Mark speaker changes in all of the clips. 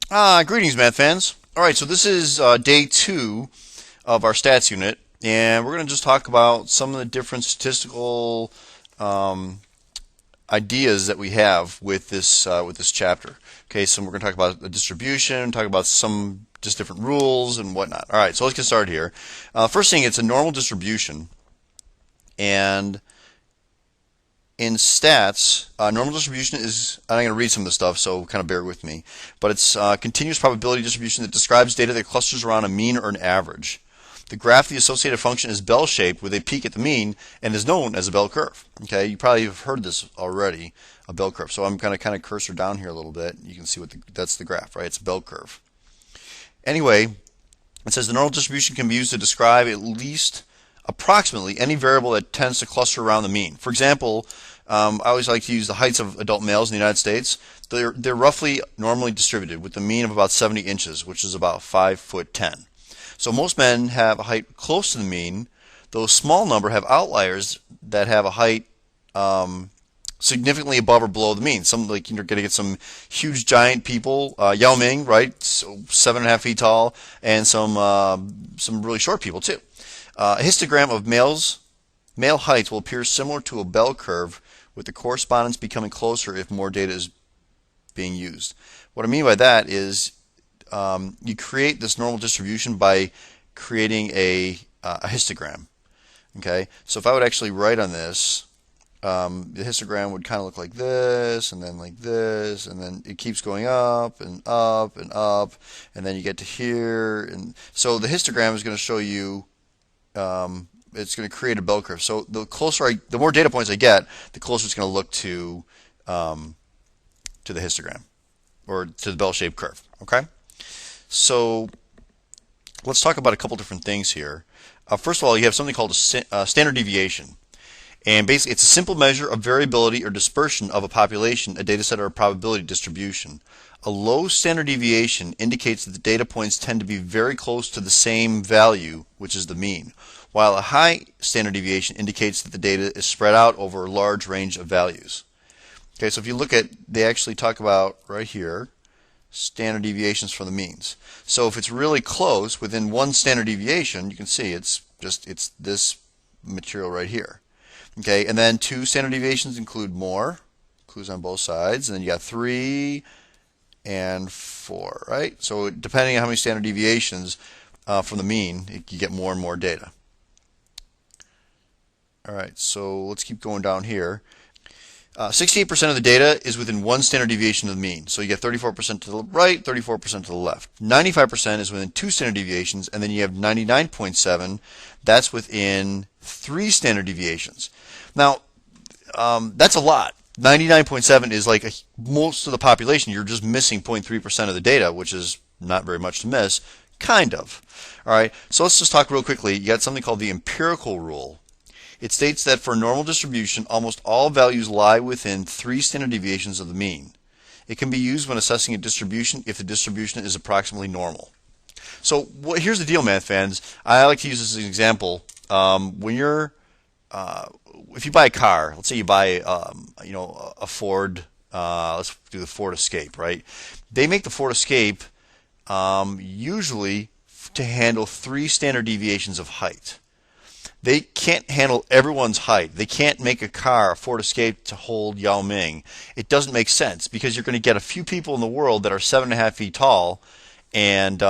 Speaker 1: Greetings, math fans. All right, so this is day 2 of our stats unit, and we're going to just talk about some of the different statistical ideas that we have with this chapter. Okay, so we're going to talk about the distribution, talk about some just different rules and whatnot. All right, so let's get started here. First thing, it's a normal distribution, and in stats, normal distribution is, I'm going to read some of the stuff, so kind of bear with me, but it's a continuous probability distribution that describes data that clusters around a mean or an average. The graph of the associated function is bell-shaped with a peak at the mean and is known as a bell curve. Okay, you probably have heard this already, a bell curve. So I'm going to kind of cursor down here a little bit. You can see that's the graph, right? It's a bell curve. Anyway, it says the normal distribution can be used to describe at least approximately any variable that tends to cluster around the mean. For example, I always like to use the heights of adult males in the United States. They're roughly normally distributed with a mean of about 70 inches, which is about 5'10". So most men have a height close to the mean, though a small number have outliers that have a height significantly above or below the mean. Some, like, you're going to get some huge giant people, Yao Ming, right, so 7.5 feet tall, and some really short people too. A histogram of male heights will appear similar to a bell curve, with the correspondence becoming closer if more data is being used. What I mean by that is you create this normal distribution by creating a histogram. Okay, so if I would actually write on this, the histogram would kind of look like this, and then like this, and then it keeps going up and up and up, and then you get to here, and so the histogram is going to show you. It's going to create a bell curve. So the more data points I get, the closer it's going to look to the histogram or to the bell-shaped curve. Okay. So let's talk about a couple different things here. First of all, you have something called a standard deviation. And basically, it's a simple measure of variability or dispersion of a population, a data set, or a probability distribution. A low standard deviation indicates that the data points tend to be very close to the same value, which is the mean, while a high standard deviation indicates that the data is spread out over a large range of values. Okay, so if you look at, they actually talk about right here, standard deviations from the means. So if it's really close, within one standard deviation, you can see it's this material right here. Okay, and then 2 standard deviations include more, includes on both sides, and then you got 3 and 4, right? So depending on how many standard deviations from the mean, you get more and more data. All right, so let's keep going down here. 68% of the data is within one standard deviation of the mean. So you get 34% to the right, 34% to the left. 95% is within 2 standard deviations, and then you have 99.7. That's within 3 standard deviations. Now, that's a lot. 99.7 is like most of the population. You're just missing 0.3% of the data, which is not very much to miss, kind of. All right, so let's just talk real quickly. You got something called the empirical rule. It states that for a normal distribution, almost all values lie within 3 standard deviations of the mean. It can be used when assessing a distribution if the distribution is approximately normal. So here's the deal, math fans. I like to use this as an example. When you're if you buy a car, let's say you buy a Ford, let's do the Ford Escape, right? They make the Ford Escape usually to handle 3 standard deviations of height. They can't handle everyone's height. They can't make a car, a Ford Escape, to hold Yao Ming. It doesn't make sense because you're going to get a few people in the world that are 7.5 feet tall, and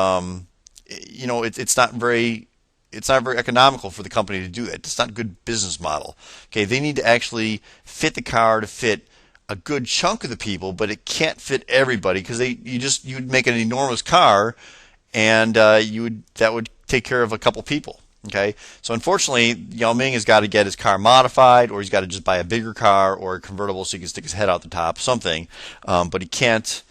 Speaker 1: it's not very economical for the company to do that. It's not a good business model. Okay, they need to actually fit the car to fit a good chunk of the people, but it can't fit everybody because you'd make an enormous car, and that would take care of a couple people. Okay, so unfortunately, Yao Ming has got to get his car modified, or he's got to just buy a bigger car or a convertible so he can stick his head out the top, something. But he can't.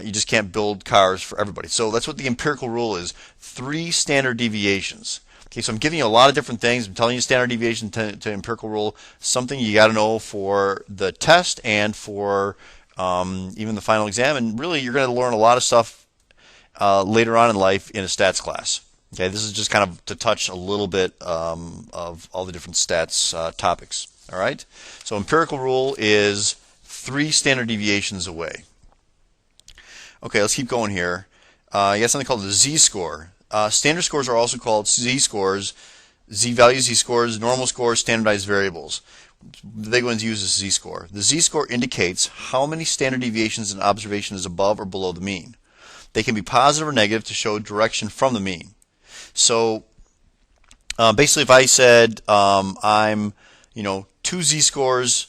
Speaker 1: You just can't build cars for everybody. So that's what the empirical rule is: 3 standard deviations. Okay, so I'm giving you a lot of different things. I'm telling you standard deviation to empirical rule, something you got to know for the test and for even the final exam. And really, you're going to learn a lot of stuff later on in life in a stats class. Okay, this is just kind of to touch a little bit of all the different stats topics. All right, so empirical rule is 3 standard deviations away. Okay, let's keep going here. You got something called the Z-score. Standard scores are also called Z-scores, Z-values, Z-scores, normal scores, standardized variables. The big ones use the Z-score. The Z-score indicates how many standard deviations an observation is above or below the mean. They can be positive or negative to show direction from the mean. So basically, if I said I'm, two Z-scores,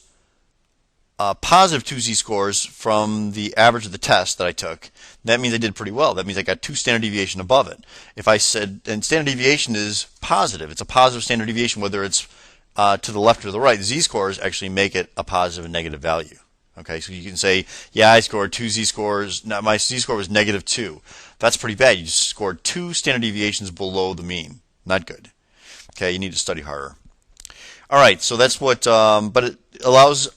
Speaker 1: positive two Z-scores from the average of the test that I took, that means I did pretty well. That means I got 2 standard deviation above it. If I said, and standard deviation is positive, it's a positive standard deviation whether it's to the left or the right. Z-scores actually make it a positive and negative value. Okay, so you can say, yeah, I scored 2 Z-scores. Now my Z-score was -2. That's pretty bad. You scored 2 standard deviations below the mean. Not good. Okay, you need to study harder. All right, so that's what, but it allows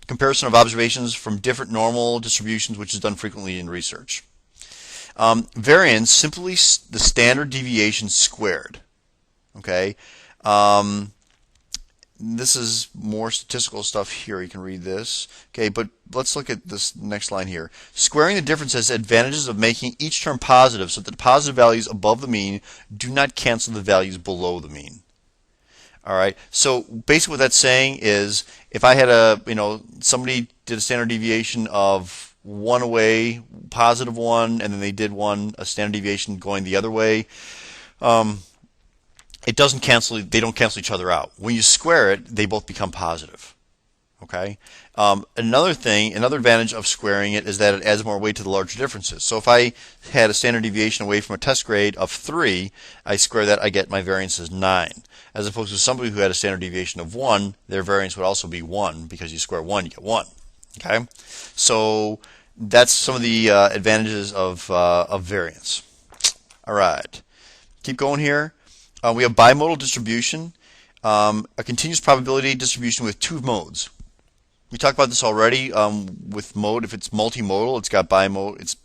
Speaker 1: comparison of observations from different normal distributions, which is done frequently in research. Variance, simply the standard deviation squared. Okay, this is more statistical stuff here. You can read this. Okay, but let's look at this next line here. Squaring the difference has advantages of making each term positive so that the positive values above the mean do not cancel the values below the mean. All right, so basically what that's saying is if I had somebody did a standard deviation of 1 away, positive 1, and then they did a standard deviation going the other way, they don't cancel each other out. When you square it, they both become positive. Okay. Another advantage of squaring it is that it adds more weight to the larger differences. So if I had a standard deviation away from a test grade of 3, I square that, I get my variance as 9. As opposed to somebody who had a standard deviation of 1, their variance would also be 1 because you square 1, you get 1. Okay. So that's some of the advantages of variance. All right. Keep going here. We have bimodal distribution, a continuous probability distribution with 2 modes. We talked about this already with mode. If it's multimodal, it's got bimodal.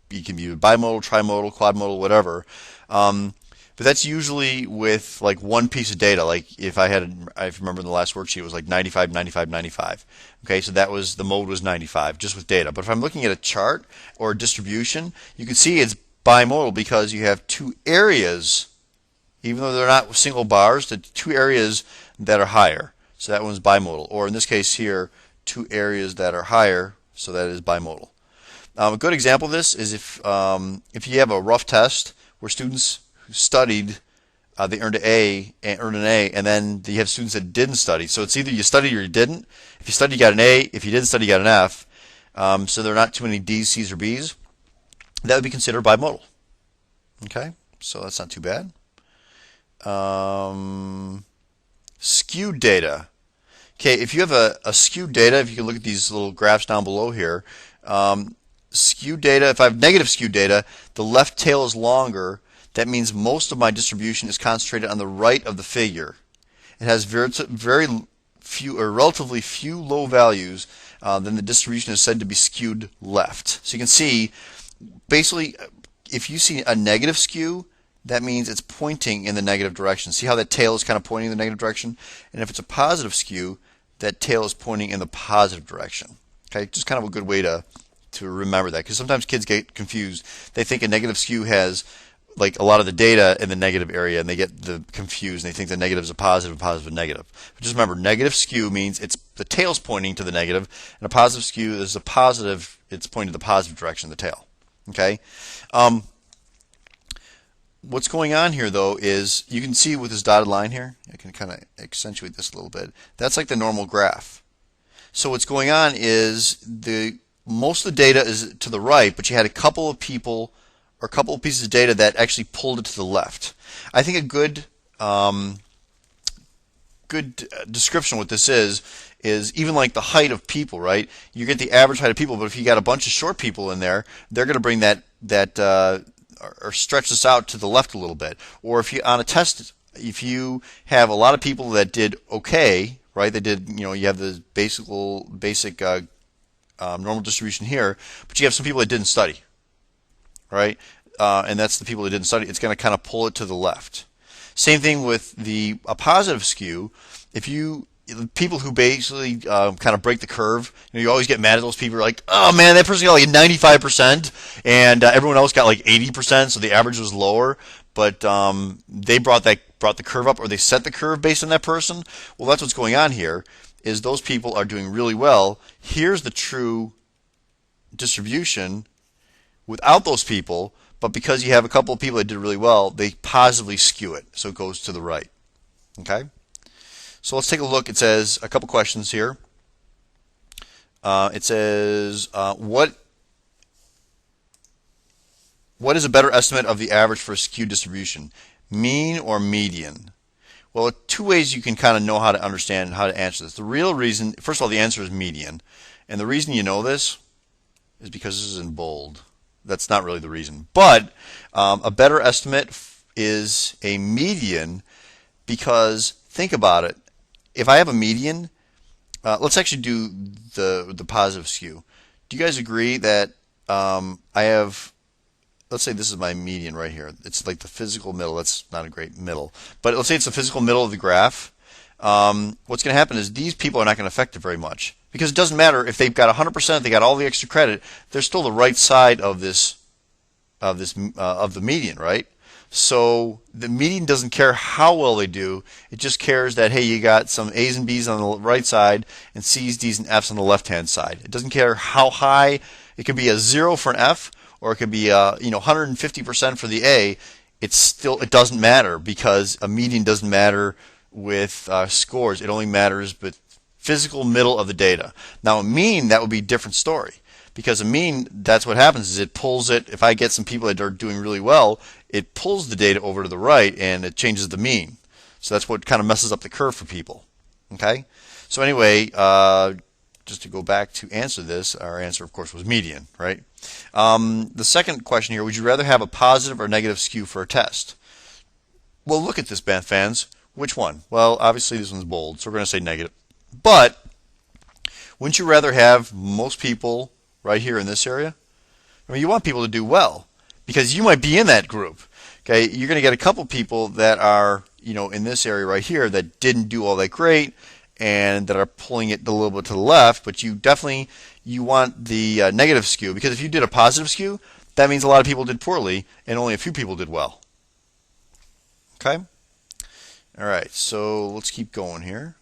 Speaker 1: You can be bimodal, trimodal, quadmodal, whatever. But that's usually with like one piece of data. Like if I remember in the last worksheet, it was like 95, 95, 95. Okay, so the mode was 95 just with data. But if I'm looking at a chart or a distribution, you can see it's bimodal because you have 2 areas. Even though they're not single bars, the 2 areas that are higher. So that one's bimodal. Or in this case here, 2 areas that are higher, so that is bimodal. A good example of this is if you have a rough test where students who studied, they earned an A, and then you have students that didn't study. So it's either you studied or you didn't. If you studied, you got an A. If you didn't study, you got an F. So there are not too many D's, C's, or B's. That would be considered bimodal. Okay, so that's not too bad. Skewed data. Okay, if you have a skewed data, if you can look at these little graphs down below here, skewed data, if I have negative skewed data, the left tail is longer. That means most of my distribution is concentrated on the right of the figure. It has very few or relatively few low values, then the distribution is said to be skewed left. So you can see, basically, if you see a negative skew, that means it's pointing in the negative direction. See how that tail is kind of pointing in the negative direction? And if it's a positive skew, that tail is pointing in the positive direction. Okay, just kind of a good way to remember that, because sometimes kids get confused. They think a negative skew has like a lot of the data in the negative area, and they get confused, and they think the negative is a positive and negative. But just remember, negative skew means the tail's pointing to the negative, and a positive skew is a positive, it's pointing to the positive direction of the tail. Okay? What's going on here, though, is you can see with this dotted line here, I can kind of accentuate this a little bit. That's like the normal graph. So what's going on is most of the data is to the right, but you had a couple of people or a couple of pieces of data that actually pulled it to the left. I think a good description of what this is even like the height of people, right? You get the average height of people, but if you got a bunch of short people in there, they're going to bring that or stretch this out to the left a little bit. Or if you on a test, if you have a lot of people that did okay, right? They did, you have the basic normal distribution here, but you have some people that didn't study, right? And that's the people that didn't study. It's going to kind of pull it to the left. Same thing with a positive skew. If you people who basically kind of break the curve. You always get mad at those people who are like, oh man, that person got like 95%, and everyone else got like 80%, so the average was lower. But they brought the curve up, or they set the curve based on that person. Well, that's what's going on here. Is those people are doing really well. Here's the true distribution without those people, but because you have a couple of people that did really well, they positively skew it, so it goes to the right. Okay. So let's take a look. It says a couple questions here. It says, what is a better estimate of the average for a skewed distribution, mean or median? Well, two ways you can kind of know how to understand how to answer this. The real reason, first of all, the answer is median. And the reason you know this is because this is in bold. That's not really the reason. But a better estimate is a median because, think about it. If I have a median, let's actually do the positive skew. Do you guys agree that I have, let's say this is my median right here. It's like the physical middle. That's not a great middle. But let's say it's the physical middle of the graph. What's going to happen is these people are not going to affect it very much. Because it doesn't matter if they've got 100%, they got all the extra credit, they're still the right side of the median, right? So the median doesn't care how well they do. It just cares that, hey, you got some A's and B's on the right side and C's, D's, and F's on the left-hand side. It doesn't care how high. It could be a 0 for an F, or it could be 150% for the A. It doesn't matter because a median doesn't matter with scores. It only matters with physical middle of the data. Now a mean, that would be a different story. Because a mean, that's what happens is it pulls it, if I get some people that are doing really well, it pulls the data over to the right and it changes the mean. So that's what kind of messes up the curve for people. Okay? So anyway, just to go back to answer this, our answer of course was median, right? The second question here, would you rather have a positive or negative skew for a test? Well, look at this, fans. Which one? Well, obviously this one's bold, so we're going to say negative. But wouldn't you rather have most people right here in this area? I mean, you want people to do well because you might be in that group. Okay, you're going to get a couple people that are, in this area right here that didn't do all that great and that are pulling it a little bit to the left, but you want the negative skew, because if you did a positive skew, that means a lot of people did poorly and only a few people did well. Okay? All right, so let's keep going here.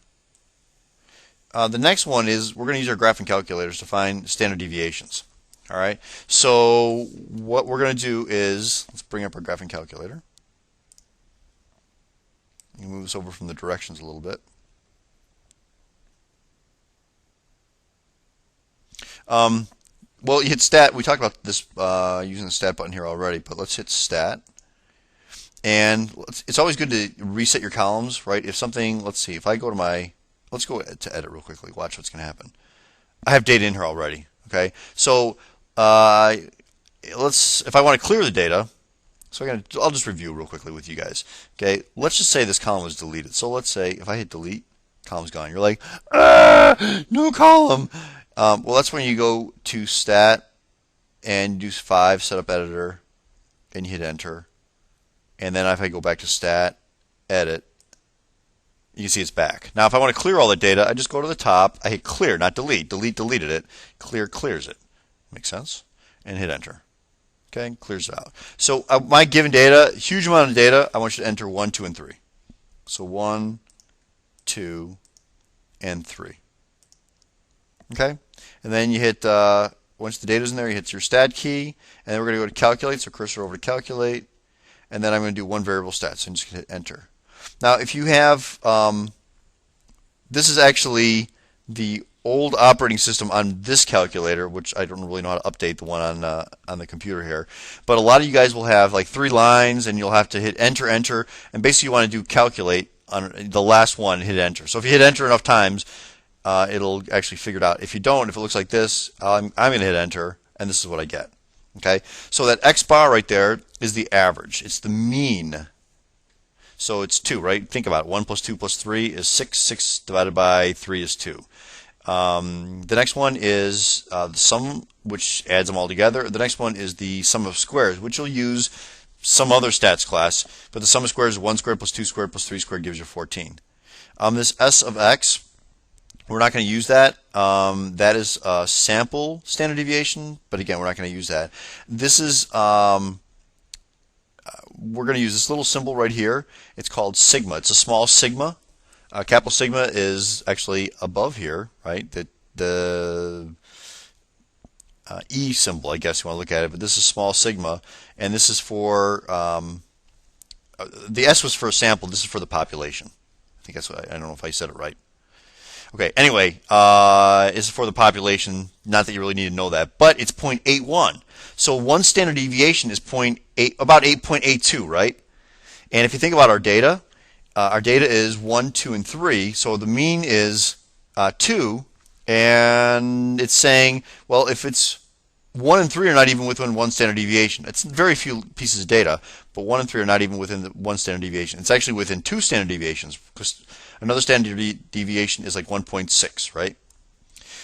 Speaker 1: The next one is we're going to use our graphing calculators to find standard deviations. All right. So what we're going to do is, let's bring up our graphing calculator. You move this over from the directions a little bit. Well, you hit stat. We talked about this using the stat button here already, but let's hit stat. And it's always good to reset your columns, right? If something, let's see, if I go to let's go to edit real quickly. Watch what's going to happen. I have data in here already. Okay, so if I want to clear the data, so I'll just review real quickly with you guys. Okay, let's just say this column was deleted. So let's say if I hit delete, column's gone. You're like, no column. Well, that's when you go to stat and do 5, setup editor, and you hit enter. And then if I go back to stat, edit, you can see it's back. Now, if I want to clear all the data, I just go to the top. I hit clear, not delete. Delete deleted it. Clear clears it. Makes sense? And hit enter. Okay, clears it out. So my given data, huge amount of data, I want you to enter 1, 2, and 3. So 1, 2, and 3. Okay? And then you hit, once the data's in there, you hit your stat key, and then we're going to go to calculate, so cursor over to calculate, and then I'm going to do one variable stats, and just hit enter. Now, if you have, this is actually the old operating system on this calculator, which I don't really know how to update the one on the computer here. But a lot of you guys will have like 3 lines, and you'll have to hit enter, enter, and basically you want to do calculate on the last one, hit enter. So if you hit enter enough times, it'll actually figure it out. If you don't, if it looks like this, I'm going to hit enter, and this is what I get. Okay, so that X bar right there is the average. It's the mean. So it's 2, right? Think about it. 1 plus 2 plus 3 is 6. 6 divided by 3 is 2. The next one is the sum, which adds them all together. The next one is the sum of squares, which you'll use some other stats class. But the sum of squares is 1 squared plus 2 squared plus 3 squared gives you 14. This S of X We're not going to use that. That is a sample standard deviation, but again, we're not going to use that. This is we're going to use this little symbol right here. It's called sigma. It's a small sigma. Capital sigma is actually above here, right? The E symbol, I guess you want to look at it, but this is small sigma, and this is for the S was for a sample. This is for the population. I think that's what I don't know if I said it right. Okay, anyway, this is for the population. Not that you really need to know that, but it's 0.81. So one standard deviation is about 8.82, right? And if you think about our data is 1, 2, and 3. So the mean is 2, and it's saying, well, if it's 1 and 3 are not even within one standard deviation. It's very few pieces of data, but 1 and 3 are not even within one standard deviation. It's actually within 2 standard deviations, because another standard deviation is like 1.6, right?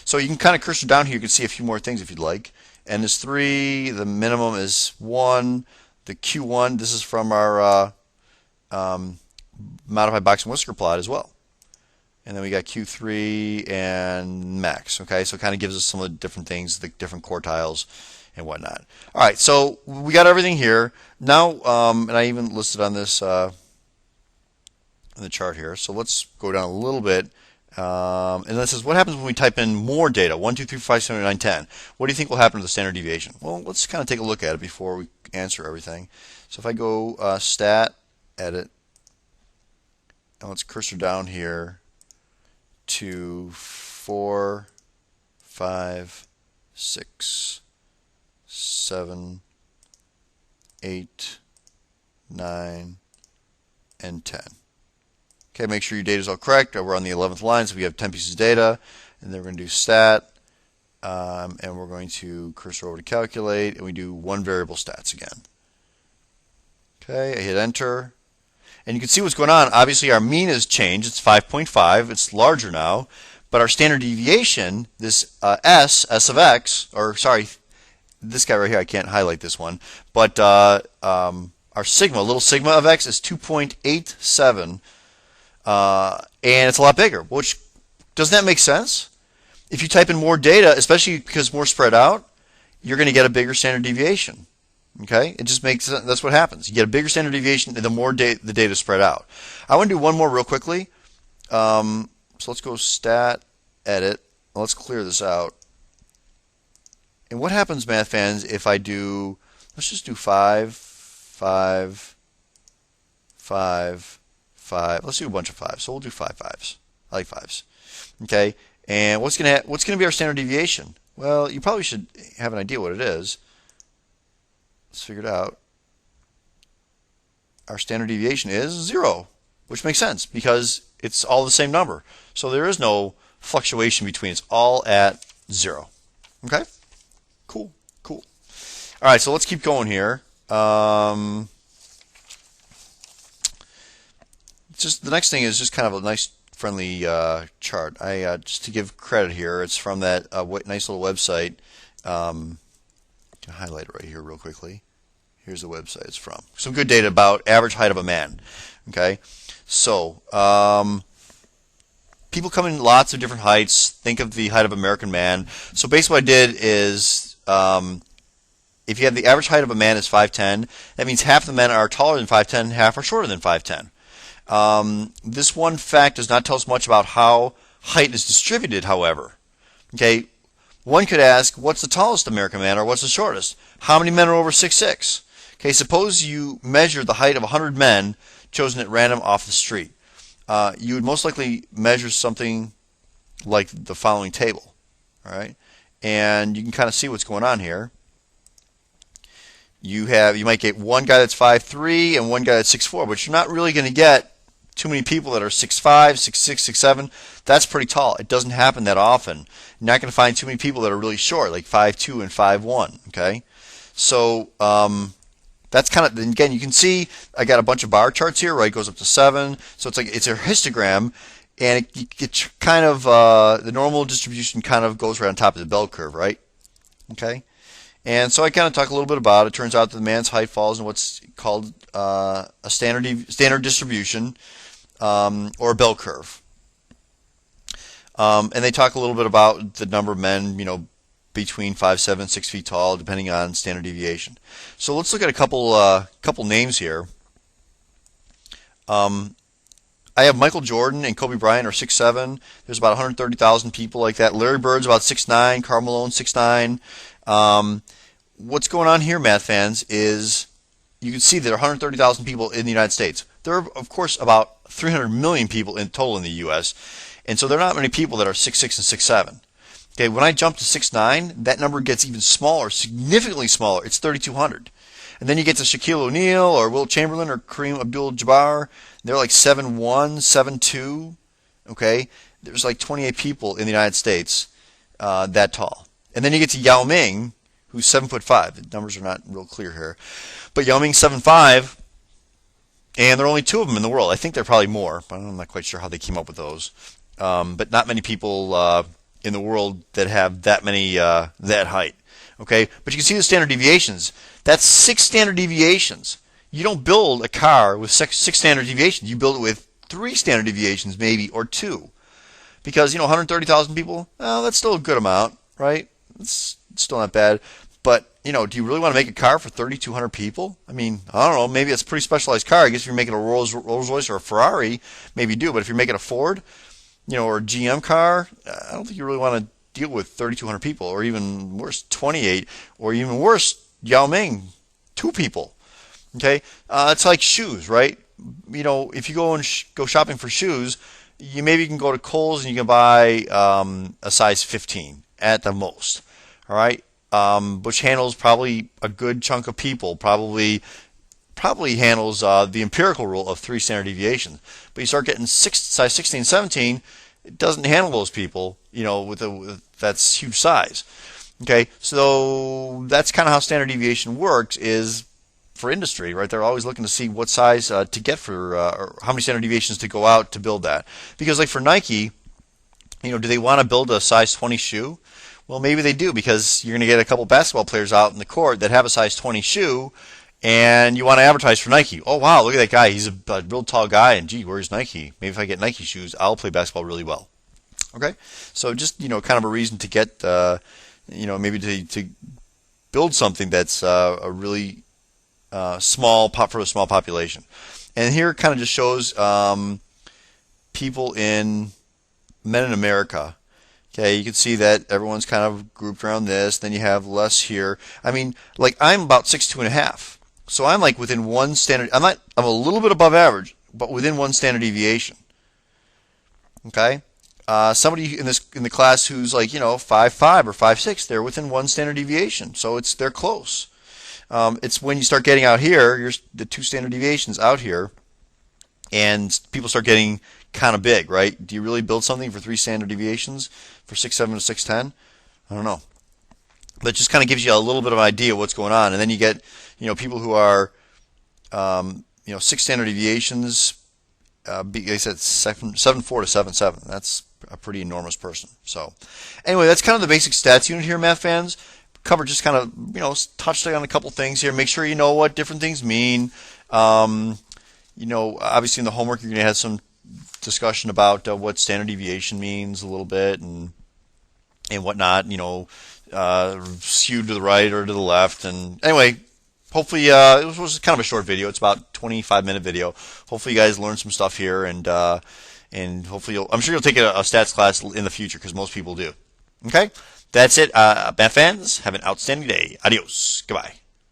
Speaker 1: So you can kind of cursor down here. You can see a few more things if you'd like. N is 3. The minimum is 1. The Q1, this is from our modified box and whisker plot as well. And then we got Q3 and max. Okay, so it kind of gives us some of the different things, the different quartiles and whatnot. All right, so we got everything here. Now, and I even listed on this in the chart here. So let's go down a little bit. And this says, what happens when we type in more data? 1, 2, 3, 4, 5, 7, 8, 9, 10. What do you think will happen to the standard deviation? Well, let's kind of take a look at it before we answer everything. So if I go stat, edit, and let's cursor down here to 4, 5, 6, 7, 8, 9, and 10. Okay, make sure your data is all correct. We're on the 11th line, so we have 10 pieces of data. And then we're going to do stat, and we're going to cursor over to calculate, and we do one variable stats again. Okay, I hit enter. And you can see what's going on. Obviously, our mean has changed. It's 5.5. It's larger now. But our standard deviation, this S of x, or sorry, this guy right here, I can't highlight this one. But our sigma, little sigma of x is 2.87. And it's a lot bigger. Which, doesn't that make sense? If you type in more data, especially because it's more spread out, you're going to get a bigger standard deviation. Okay, it just makes sense. That's what happens. You get a bigger standard deviation the more the data is spread out. I want to do one more real quickly. So let's go stat, edit. Let's clear this out. And what happens, math fans, if I do, let's just do 5, 5, 5, 5. Let's do a bunch of 5s. So we'll do 5 5s. I like 5s. Okay, and what's going to be our standard deviation? Well, you probably should have an idea what it is. Let's figure it out. Our standard deviation is 0, which makes sense because it's all the same number. So there is no fluctuation between. It's all at 0. Okay? Cool. Cool. All right, so let's keep going here. Just the next thing is just kind of a nice, friendly chart. Just to give credit here, it's from that nice little website. Can highlight it right here real quickly. Here's the website it's from. Some good data about average height of a man. Okay, so people come in lots of different heights. Think of the height of American man. So basically what I did is if you have the average height of a man is 5'10", that means half the men are taller than 5'10", half are shorter than 5'10". This one fact does not tell us much about how height is distributed, however. Okay, one could ask, what's the tallest American man or what's the shortest? How many men are over 6'6"? Okay, suppose you measure the height of 100 men chosen at random off the street. You would most likely measure something like the following table. All right, and you can kind of see what's going on here. You might get one guy that's 5'3" and one guy that's 6'4", but you're not really going to get too many people that are 6'5", 6'6", 6'7". That's pretty tall. It doesn't happen that often. You're not going to find too many people that are really short, like 5'2" and 5'1". Okay, so that's kind of, again, you can see I got a bunch of bar charts here, right? It goes up to 7. So it's like it's a histogram, and it kind of the normal distribution kind of goes right on top of the bell curve, right? Okay. And so I kind of talk a little bit about it. Turns out that the man's height falls in what's called a standard distribution or a bell curve. And they talk a little bit about the number of men, between 5'7", 6 feet tall, depending on standard deviation. So let's look at a couple names here. I have Michael Jordan and Kobe Bryant are 6'7". There's about 130,000 people like that. Larry Bird's about 6'9". Karl Malone 6'9". What's going on here, math fans, is you can see there are 130,000 people in the United States. There are, of course, about 300 million people in total in the U.S., and so there are not many people that are 6'6" and 6'7". Okay, when I jump to 6'9", that number gets even smaller, significantly smaller. It's 3,200. And then you get to Shaquille O'Neal or Wilt Chamberlain or Kareem Abdul-Jabbar. They're like 7'1", 7'2". Okay, there's like 28 people in the United States that tall. And then you get to Yao Ming, who's 7'5". The numbers are not real clear here, but Yao Ming's 7'5", and there are only 2 of them in the world. I think there are probably more, but I'm not quite sure how they came up with those. But not many people in the world that have that many that height. Okay, but you can see the standard deviations. That's 6 standard deviations. You don't build a car with 6 standard deviations. You build it with 3 standard deviations, maybe, or 2, because 130,000 people. Well, that's still a good amount, right? It's still not bad. But do you really want to make a car for 3,200 people? I mean, I don't know. Maybe it's a pretty specialized car. I guess if you're making a Rolls Royce or a Ferrari, maybe you do. But if you're making a Ford, or a GM car, I don't think you really want to deal with 3,200 people, or even worse, 28, or even worse, Yao Ming, 2 people. Okay, it's like shoes, right? If you go and go shopping for shoes, maybe you can go to Kohl's and you can buy a size 15 at the most. All right, which handles probably a good chunk of people. Probably handles the empirical rule of 3 standard deviations. But you start getting size 16, 17, it doesn't handle those people, with that's huge size. Okay, so that's kind of how standard deviation works, is for industry, right? They're always looking to see what size to get for, or how many standard deviations to go out to build that. Because like for Nike, do they want to build a size 20 shoe? Well, maybe they do, because you're going to get a couple basketball players out in the court that have a size 20 shoe, and you want to advertise for Nike. Oh, wow, look at that guy. He's a real tall guy, and gee, where's Nike? Maybe if I get Nike shoes, I'll play basketball really well. Okay? So just, kind of a reason to get, maybe to build something that's a really small for a small population. And here it kind of just shows people men in America. Okay, you can see that everyone's kind of grouped around this. Then you have less here. I mean, like I'm about 6'2.5". So I'm like within 1 standard. I'm a little bit above average, but within 1 standard deviation. Okay, somebody in the class who's like 5'5" or 5'6", they're within 1 standard deviation. So they're close. It's when you start getting out here, you're the 2 standard deviations out here, and people start getting kind of big, right? Do you really build something for 3 standard deviations for 6'7" to 6'10"? I don't know. But it just kind of gives you a little bit of an idea of what's going on. And then you get, people who are, 6 standard deviations, they said 7'4" to 7'7". That's a pretty enormous person. So anyway, that's kind of the basic stats unit here, math fans. Cover just kind of, touched on a couple things here. Make sure you know what different things mean. Obviously in the homework, you're going to have some discussion about what standard deviation means a little bit and whatnot, skewed to the right or to the left. And anyway, hopefully it was kind of a short video. It's about 25-minute video. Hopefully you guys learned some stuff here, and hopefully I'm sure you'll take a stats class in the future, because most people do. Okay, that's it. Math fans, have an outstanding day. Adios. Goodbye.